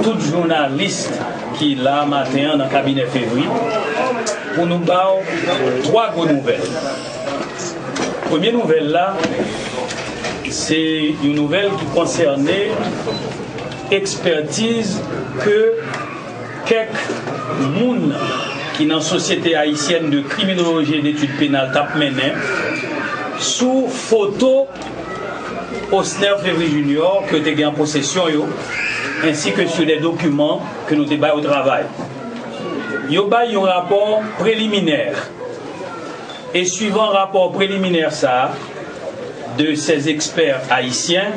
tout journaliste qui est là matin dans le cabinet février pour nous parler trois grandes nouvelles. La première nouvelle là, c'est une nouvelle qui concernait l'expertise que quelques personnes qui dans la société haïtienne de criminologie et d'études pénales tap mené sous photo Osner Février Junior que tu as en possession yo, ainsi que sur des documents que nous débattons au travail. Yo ba un rapport préliminaire et suivant le rapport préliminaire ça de ces experts haïtiens,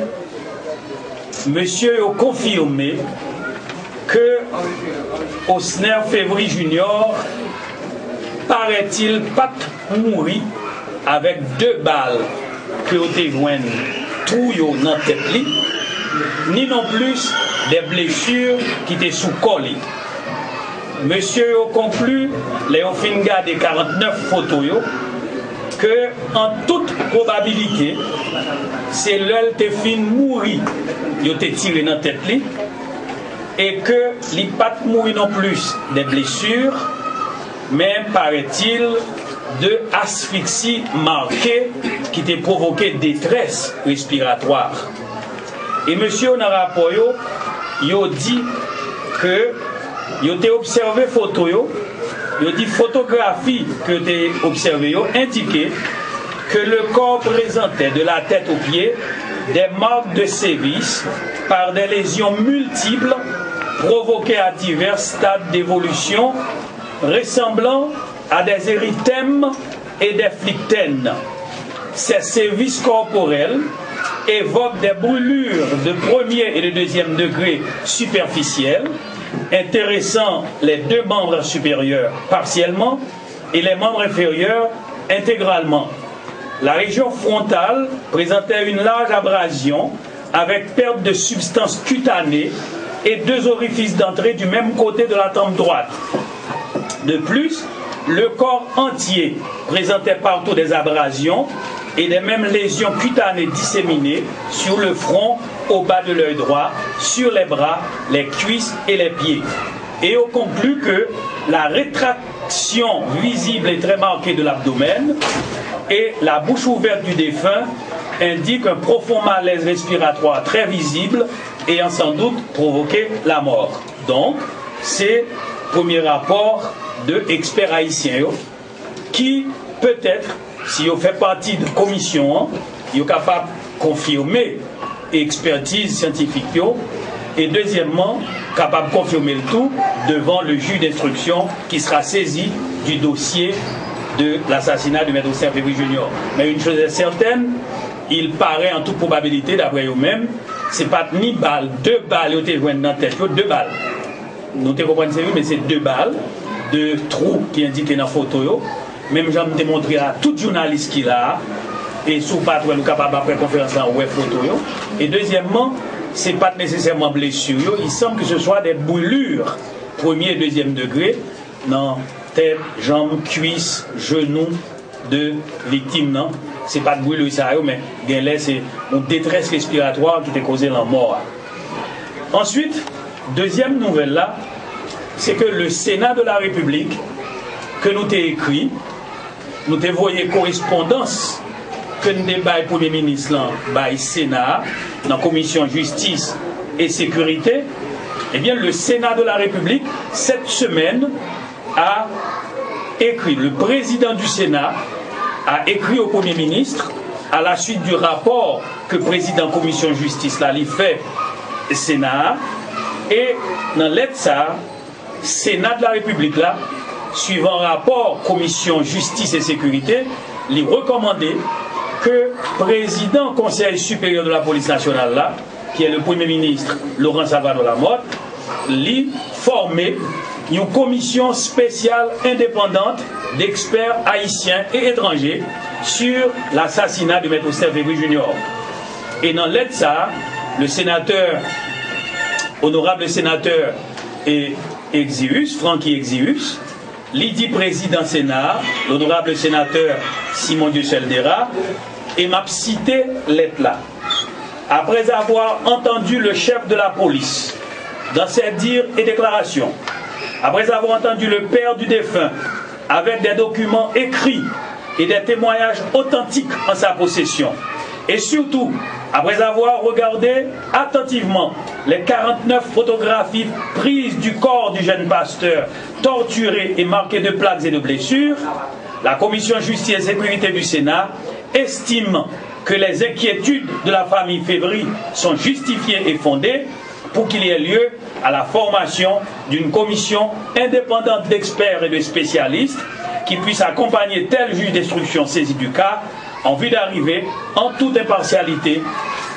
monsieur a confirmé que Osner Février Junior paraît-il pas mourir avec 2 balles que ont été jointes tout dans la tête, ni non plus des blessures qui étaient sous col. Monsieur a conclu, les fin gardé 49 photos, que en toute probabilité, c'est l'heure te fin mourir, il a tiré dans la tête, et que il n'a pas mourir non plus des blessures, mais paraît-il de asphyxie marquée qui t'a provoqué détresse respiratoire. Et monsieur dans le rapport, il a dit que il a observé photo, il a dit photographie que tu as observé indiquait que le corps présentait de la tête aux pieds des marques de sévices par des lésions multiples provoquées à divers stades d'évolution ressemblant à des érythèmes et des phlyctènes. Ces sévices corporels évoquent des brûlures de premier et de deuxième degré superficielles, intéressant les 2 membres supérieurs partiellement et les membres inférieurs intégralement. La région frontale présentait une large abrasion avec perte de substance cutanée et 2 orifices d'entrée du même côté de la tempe droite. De plus, le corps entier présentait partout des abrasions et des mêmes lésions cutanées disséminées sur le front, au bas de l'œil droit, sur les bras, les cuisses et les pieds. Et on conclut que la rétraction visible et très marquée de l'abdomen et la bouche ouverte du défunt indiquent un profond malaise respiratoire très visible ayant sans doute provoqué la mort. Donc, c'est le premier rapport de experts haïtiens qui peut-être, si on fait partie de commission, il est capable de confirmer l'expertise scientifique et deuxièmement capable de confirmer le tout devant le juge d'instruction qui sera saisi du dossier de l'assassinat de M. Osner Février Junior. Mais une chose est certaine, il paraît en toute probabilité, d'après eux-mêmes, c'est pas ni balle, 2 balles ont été jointes dans la tête, 2 balles. Nous te comprenons, mais c'est 2 balles de trous qui indiquent dans la photo. Même j'en ai montré à tout journaliste qui l'a, et sous pas nous capable après conférence en web photo. Et deuxièmement, c'est pas nécessairement blessure. Il semble que ce soit des brûlures premier et deuxième degré dans tête, jambes, cuisses, genoux de victimes. Non, c'est pas de brûlure ça, mais c'est une détresse respiratoire qui t'a causé la mort. Ensuite, deuxième nouvelle là, c'est que le Sénat de la République que nous t'ai écrit, nous t'ai envoyé correspondance que nous débat le Premier ministre by Sénat dans la commission justice et sécurité. Eh bien, le Sénat de la République, cette semaine, a écrit, le président du Sénat a écrit au Premier ministre à la suite du rapport que le président de la commission justice l'a fait Sénat, et dans l'aide ça, Sénat de la République là, suivant rapport commission justice et sécurité, lui recommandait que président Conseil supérieur de la police nationale là, qui est le Premier ministre Laurent Salvador Lamotte, lui formé une commission spéciale indépendante d'experts haïtiens et étrangers sur l'assassinat de M. Osner Février Junior. Et dans l'aide ça, le sénateur, honorable sénateur Exius, Francky Exius, l'idi président Sénat, l'honorable sénateur Simon Dieu-Seldera, et m'a cité lettre là. Après avoir entendu le chef de la police dans ses dires et déclarations, après avoir entendu le père du défunt avec des documents écrits et des témoignages authentiques en sa possession, et surtout après avoir regardé attentivement les 49 photographies prises du corps du jeune pasteur torturé et marqué de plaques et de blessures, la Commission Justice et Sécurité du Sénat estime que les inquiétudes de la famille Févry sont justifiées et fondées pour qu'il y ait lieu à la formation d'une commission indépendante d'experts et de spécialistes qui puisse accompagner tel juge d'instruction saisi du cas en vue d'arriver en toute impartialité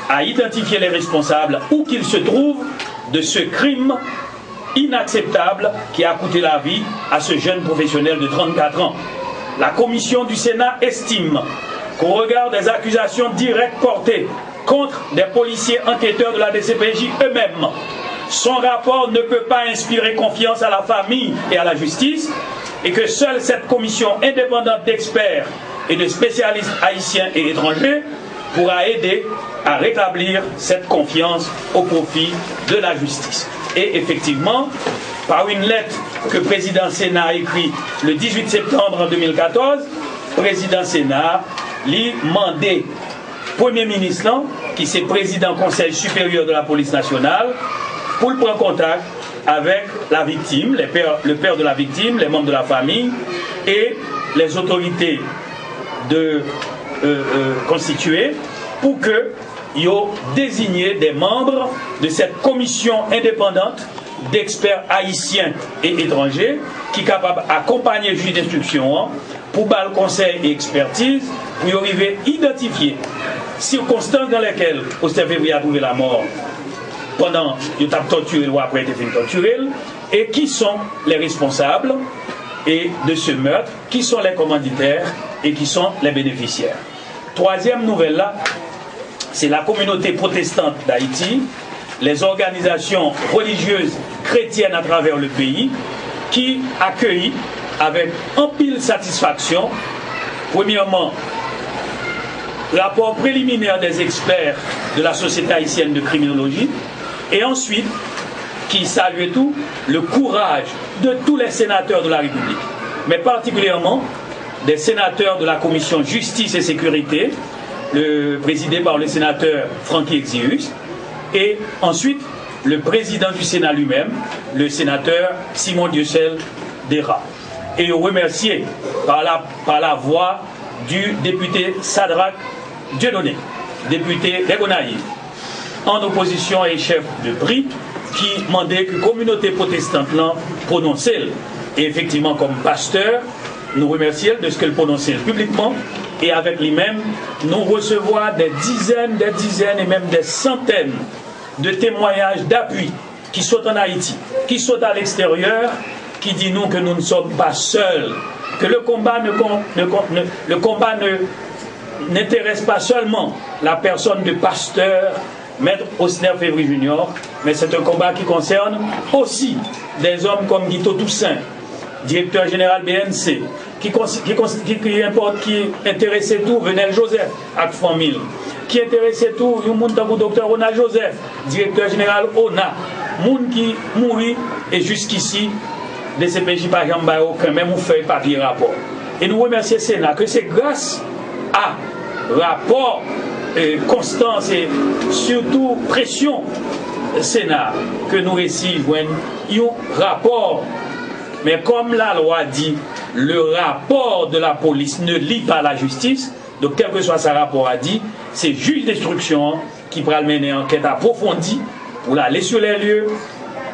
à identifier les responsables où qu'ils se trouvent de ce crime inacceptable qui a coûté la vie à ce jeune professionnel de 34 ans. La commission du Sénat estime qu'au regard des accusations directes portées contre des policiers enquêteurs de la DCPJ eux-mêmes, son rapport ne peut pas inspirer confiance à la famille et à la justice, et que seule cette commission indépendante d'experts et de spécialistes haïtiens et étrangers pourra aider à rétablir cette confiance au profit de la justice. Et effectivement, par une lettre que le président Sénat a écrite le 18 septembre 2014, le président Sénat lui mandé Premier ministre, qui est président Conseil supérieur de la police nationale, pour prendre contact avec la victime, le père de la victime, les membres de la famille et les autorités constituées pour qu'ils aient désigné des membres de cette commission indépendante d'experts haïtiens et étrangers qui est capable d'accompagner le juge d'instruction pour le conseil et expertise pour arriver à identifier circonstances dans lesquelles Austin Févry a trouvé la mort pendant qu'il a torturé ou après il a fait torturer, et qui sont les responsables et de ce meurtre, qui sont les commanditaires et qui sont les bénéficiaires. Troisième nouvelle là, c'est la communauté protestante d'Haïti, les organisations religieuses chrétiennes à travers le pays, qui accueillent avec en pile satisfaction, premièrement, rapport préliminaire des experts de la Société haïtienne de criminologie, et ensuite, qui salue tout le courage de tous les sénateurs de la République, mais particulièrement des sénateurs de la Commission Justice et Sécurité, présidé par le sénateur Francky Exius, et ensuite le président du Sénat lui-même, le sénateur Simon Dieucel Dera. Et remercier par la voix du député Sadrak Dieudonné, député des Gonaïves, en opposition et chef de prix, qui demandait que la communauté protestante prononçait. Et effectivement, comme pasteur, nous remercions de ce qu'elle prononçait publiquement, et avec lui-même, nous recevons des dizaines et même des centaines de témoignages d'appui qui sont en Haïti, qui sont à l'extérieur, qui disent nous que nous ne sommes pas seuls, que le combat n'intéresse pas seulement la personne de pasteur Maître Austin Févry Junior, mais c'est un combat qui concerne aussi des hommes comme Guito Toussaint, directeur général BNC, qui intéressait tout Venel Joseph avec famille, qui intéressait tout le docteur Ronald Joseph, directeur général ONA, monde qui mourit et jusqu'ici des CPJ par exemple aucun même ou fait papier rapport. Et nous remercions le Sénat que c'est grâce à rapport constance et surtout pression Sénat que nous recevons un rapport. Mais comme la loi dit, le rapport de la police ne lie pas la justice, donc quel que soit ce rapport a dit, c'est juge d'instruction qui pourra mener une enquête approfondie pour aller sur les lieux,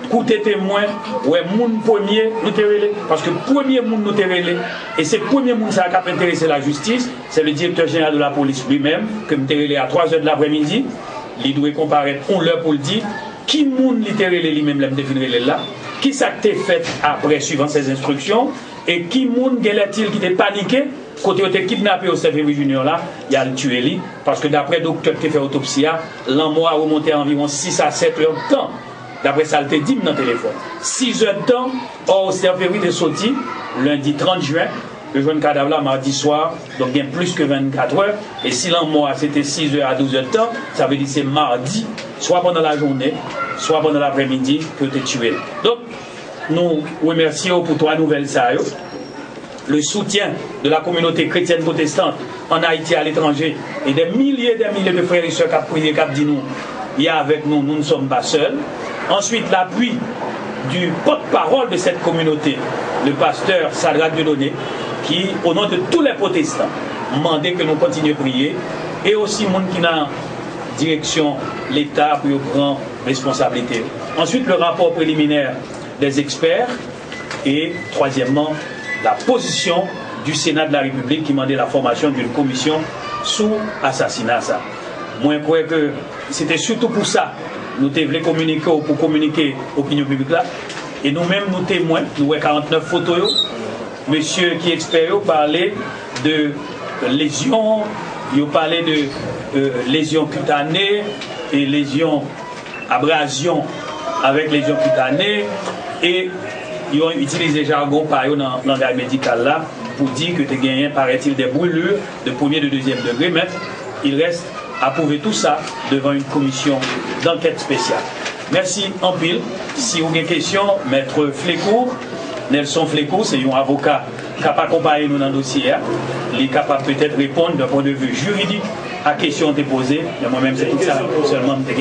écouter témoins, ouais, moun premier nous terrelé, parce que premier moun nous terrelé, et c'est premier moun ça qui a intéressé la justice, c'est le directeur général de la police lui-même, que me terrelé à 3h de l'après-midi, il doit comparaître on l'heure pour le dire, qui moun li terrelé lui-même l'aime définir là, qui ça t'est fait après suivant ses instructions, et qui moun est-il qui était paniqué, quand il était kidnappé au Févry Junior là, il a le tué lui, parce que d'après le docteur qui fait autopsie, l'amour a remonté à environ 6 à 7 heures de temps. D'après ça, il dit dans le téléphone. 6 heures de temps, or, c'est Févry de sorti, lundi 30 juin, le jeune cadavre là, mardi soir, donc il y a plus que 24 heures. Et si l'amour c'était 6 heures à 12 heures de temps, ça veut dire c'est mardi soit pendant la journée, soit pendant l'après-midi, que tu es tué. Donc, nous remercions pour 3 nouvelles ça. Le soutien de la communauté chrétienne protestante en Haïti à l'étranger et des milliers de frères et sœurs qui ont prié, qui ont dit nous, il y a avec nous, nous ne sommes pas seuls. Ensuite, l'appui du porte-parole de cette communauté, le pasteur Sadrak Dieudonné, qui, au nom de tous les protestants, demandait que nous continuions à prier, et aussi le monde qui n'a direction l'État pour prendre responsabilité. Ensuite, le rapport préliminaire des experts, et troisièmement, la position du Sénat de la République qui demandait la formation d'une commission sous assassinat. Moi, je crois que c'était surtout pour ça nous devons communiquer pour communiquer l'opinion publique là. Et nous-mêmes, nous témoins, nous avons 49 photos. Monsieur qui est expert parlait de lésions, il parlait de lésions cutanées et lésions, abrasions avec lésions cutanées. Et ils ont utilisé jargon par eux dans le langage médical là pour dire que tu as gagné, paraît-il, des brûlures de premier et de deuxième degré, mais il reste à prouver tout ça devant une commission d'enquête spéciale. Merci en pile. Si vous avez des questions, Maître Flécourt, Nelson Flécourt, c'est un avocat qui n'a pas accompagné nous dans le dossier. Il est capable peut-être de répondre d'un point de vue juridique à questions posées. Mais moi-même, c'est tout ça seulement que je